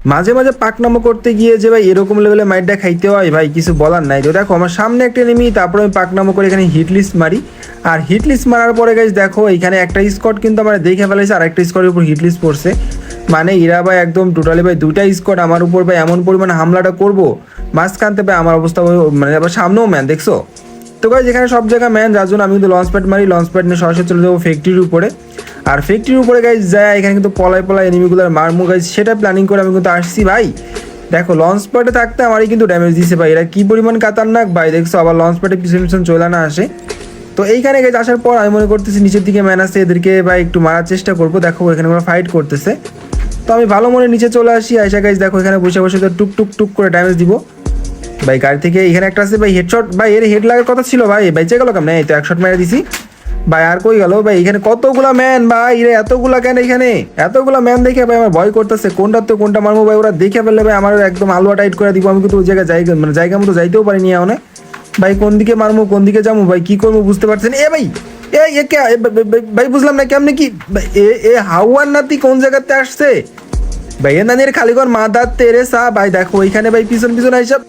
মাঝে মাঝে পাকনামো করতে গিয়ে যে ভাই এরকম লেভেলে মাইটটা খাইতে হয় ভাই কিছু বলার নাই। তো দেখো আমার সামনে একটা এনিমি, তারপরে আমি পাকনামো করে এখানে হিট লিস্ট মারি। আর হিট লিস্ট মারার পরে গাইস দেখো এখানে একটা স্কোয়াড কিন্তু আমার দেখে ফেলেছে, আর একটা স্কোয়াডের উপর হিট লিস্ট পড়ছে। মানে এরা ভাই একদম টোটালি ভাই দুইটা স্কোয়াড আমার উপর ভাই এমন পরিমাণে হামলাটা করবো, মাঝখানতে ভাই আমার অবস্থা মানে আবার সামনেও ম্যান দেখছো। তো গাইস এখানে সব জায়গায় ম্যান, যার জন্য আমি কিন্তু লঞ্চ প্যাড মারি, লঞ্চ প্যাড নিয়ে সরাসরি চলে যাবো ফ্যাক্টরির উপরে। আর ফ্যাক্টরির উপরে গাইস যায় এখানে কিন্তু পলায় পলায় এনিমিগুলোর মারমু গাইস, সেটা প্ল্যানিং করে আমি কিন্তু আসছি ভাই। দেখো লঞ্চ প্যাডে থাকতে আমারই কিন্তু ড্যামেজ দিছে ভাই, এরা কি পরিমাণ কাতারনাক ভাই দেখছো, আবার লঞ্চ প্যাডে পিছন পিছন চলে না আসে। তো এইখানে গাইস আসার পর আমি মনে করতেছি নিচের দিকে ম্যান আছে, এদেরকে ভাই একটু মারার চেষ্টা করবো। দেখো এখানে ওরা ফাইট করতেছে, তো আমি ভালো মনে নিচে চলে আসি। আয়সা গাইস দেখো এখানে বসে বসে তো টুক টুক টুক করে ড্যামেজ দিব ভাই গাড়ি থেকে। এখানে একটা আছে ভাই হেডশট, ভাই এর হেড লাগার কথা ছিল ভাই, বেঁচে গেল কেমন, এই তো একশট মেরে দিছি ভাই। আর কই গেল ভাই, এখানে কতগুলা ম্যান ভাই, রে এতগুলা কেন এখানে, এতগুলা ম্যান দেখে ভাই আমার ভয় করতেছে, কোনটা তো কোনটা মারবো ভাই। ওরা দেখে ফেললে ভাই আমার একদম আলুয়া টাইট করে দিব, আমি কিন্তু ওই জায়গায় জায়গা মানে জায়গা মতো যাইতেও পারিনি এখন ভাই। কোন দিকে মারবো কোন দিকে যাবো ভাই, কি করবো বুঝতে পারছেন। এ ভাই এ কে ভাই বুঝলাম না কেমনে কি এ হাওয়ার নাতি কোন জায়গাতে আসছে ভাই, এ নানির খালিগর মাদার তেরে সা ভাই। দেখো ওইখানে ভাই পিছন পিছন হিসাব